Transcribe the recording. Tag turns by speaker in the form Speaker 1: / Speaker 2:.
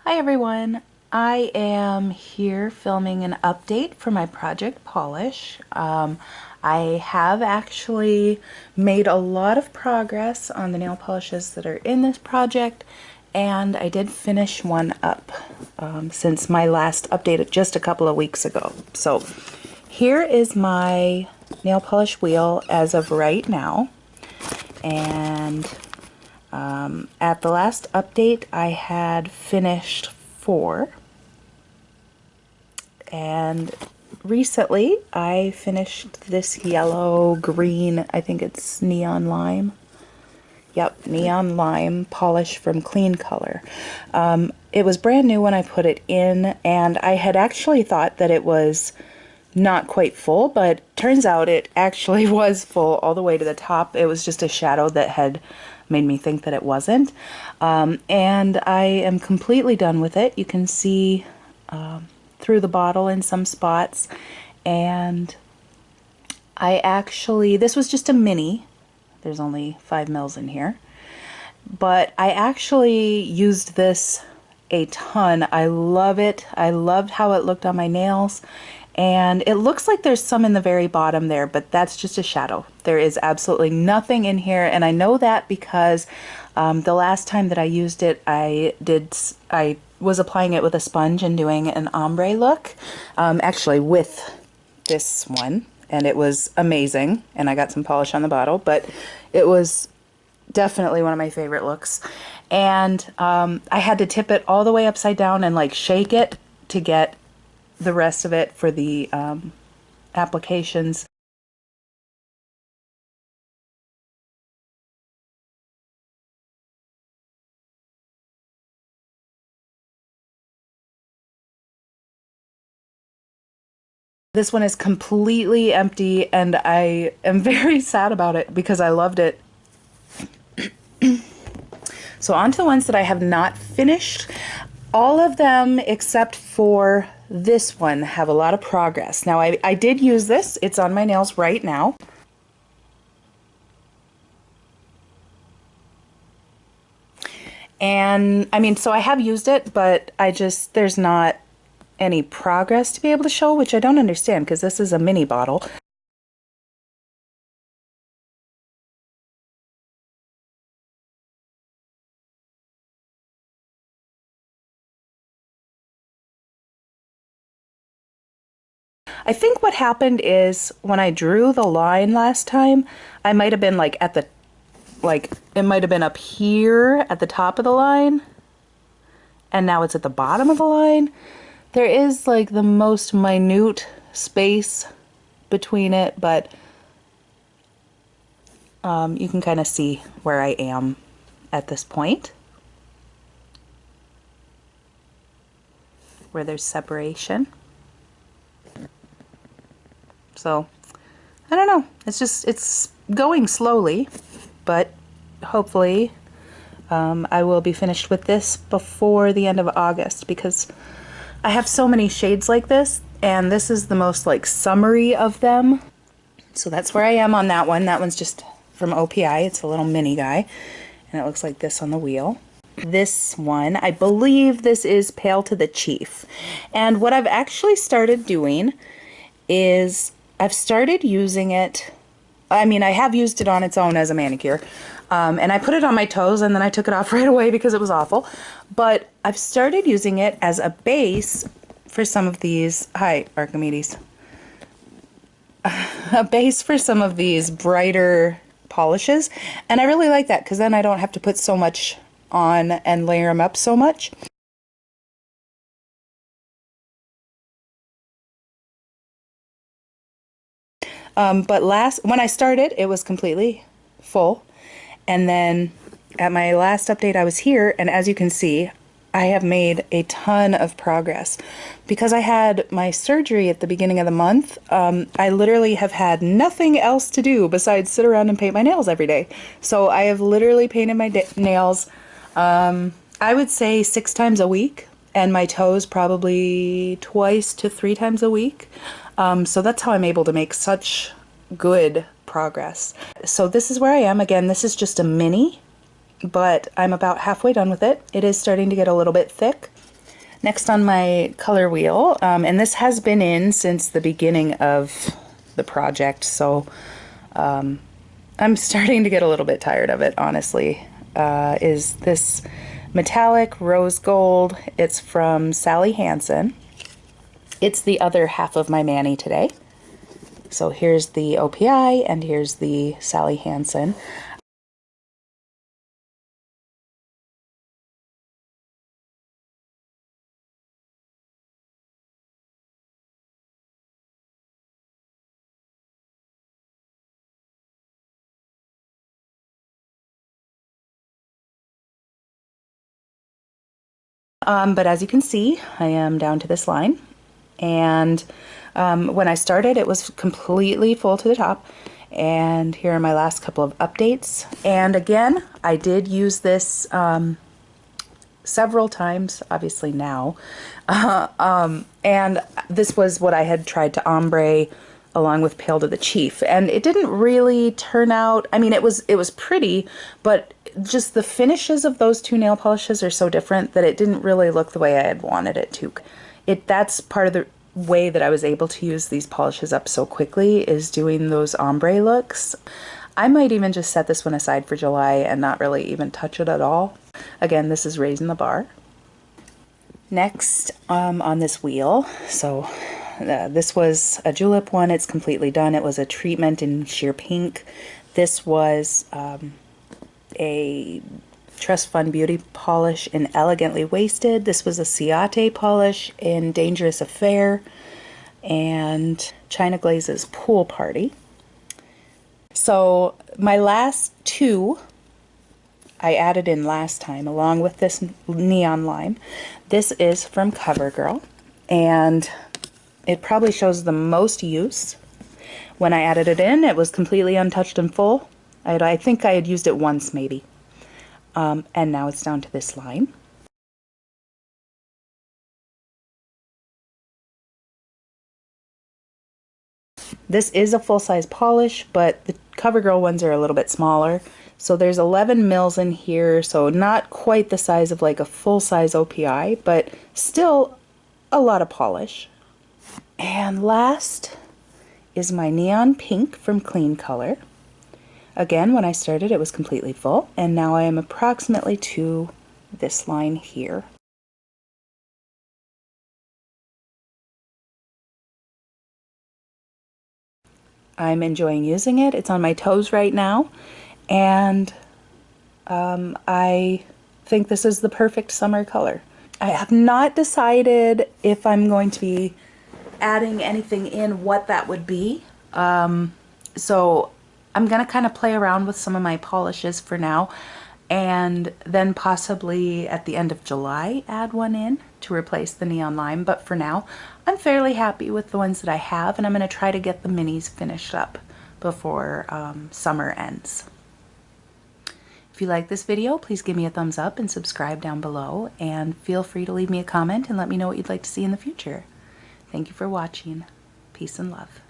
Speaker 1: Hi everyone, I am here filming an update for my Project Polish. I have actually made a lot of progress on the nail polishes that are in this project, and I did finish one up since my last update just a couple of weeks ago. So here is my nail polish wheel as of right now, and at the last update, I had finished 4, and recently I finished this yellow green, I think it's neon lime. Yep, neon lime polish from Clean Color. It was brand new when I put it in, and I had actually thought that it was not quite full, but turns out it actually was full all the way to the top. It was just a shadow that had made me think that it wasn't. And I am completely done with it. You can see through the bottle in some spots. And I actually, this was just a mini. There's only 5 mils in here. But I actually used this a ton. I love it. I loved how it looked on my nails. And it looks like there's some in the very bottom there, but that's just a shadow. There is absolutely nothing in here, and I know that because the last time that I used it, I was applying it with a sponge and doing an ombre look, actually with this one, and it was amazing, and I got some polish on the bottle, but it was definitely one of my favorite looks. And I had to tip it all the way upside down and like shake it to get the rest of it for the applications. This one is completely empty, and I am very sad about it because I loved it. So on to the ones that I have not finished. All of them except for this one have a lot of progress. Now I did use this. It's on my nails right now. And I mean, so I have used it, but there's not any progress to be able to show, which I don't understand because this is a mini bottle. I think what happened is when I drew the line last time, I might have been like it might have been up here at the top of the line, and now it's at the bottom of the line. There is like the most minute space between it, but you can kind of see where I am at this point, where there's separation. So I don't know, it's going slowly, but hopefully I will be finished with this before the end of August, because I have so many shades like this, and this is the most like summery of them. So that's where I am on that one. That one's just from OPI. It's a little mini guy, and it looks like this on the wheel. This one, I believe this is Pale to the Chief. And what I've actually started doing is I've started using it. I mean, I have used it on its own as a manicure, and I put it on my toes and then I took it off right away because it was awful. But I've started using it as a base for some of these, hi Archimedes, a base for some of these brighter polishes, and I really like that because then I don't have to put so much on and layer them up so much. But when I started, it was completely full. And then at my last update, I was here, and as you can see, I have made a ton of progress. Because I had my surgery at the beginning of the month, I literally have had nothing else to do besides sit around and paint my nails every day. So I have literally painted my nails, I would say 6 times a week, and my toes probably 2 to 3 times a week. So that's how I'm able to make such good progress. So this is where I am. Again, this is just a mini, but I'm about halfway done with it. It is starting to get a little bit thick. Next on my color wheel, and this has been in since the beginning of the project, so I'm starting to get a little bit tired of it, honestly, is this metallic rose gold. It's from Sally Hansen. It's the other half of my mani today. So here's the OPI and here's the Sally Hansen. But as you can see, I am down to this line. And when I started, it was completely full to the top. And here are my last couple of updates. And again, I did use this several times, obviously now. And this was what I had tried to ombre along with Pale to the Chief. And it didn't really turn out, I mean, it was pretty, but just the finishes of those two nail polishes are so different that it didn't really look the way I had wanted it to. That's part of the way that I was able to use these polishes up so quickly, is doing those ombre looks. I might even just set this one aside for July and not really even touch it at all. Again, this is Raising the Bar. Next, on this wheel, so this was a julep one. It's completely done. It was a treatment in sheer pink. This was a Trust Fund Beauty polish in Elegantly Wasted. This was a Ciate polish in Dangerous Affair, and China Glaze's Pool Party. So my last two I added in last time along with this Neon Lime. This is from CoverGirl, and it probably shows the most use. When I added it in, it was completely untouched and full. I think I had used it once maybe. And now it's down to this line. This is a full-size polish, but the CoverGirl ones are a little bit smaller. So there's 11 mils in here, so not quite the size of like a full-size OPI, but still a lot of polish. And last is my Neon Pink from Clean Color. Again, when I started, it was completely full, and now I am approximately to this line here. I'm enjoying using it. It's on my toes right now, and I think this is the perfect summer color. I have not decided if I'm going to be adding anything in, what that would be. So I'm gonna kind of play around with some of my polishes for now, and then possibly at the end of July add one in to replace the Neon Lime. But for now, I'm fairly happy with the ones that I have, and I'm gonna try to get the minis finished up before summer ends. If you like this video, please give me a thumbs up and subscribe down below, and feel free to leave me a comment and let me know what you'd like to see in the future. Thank you for watching. Peace and love.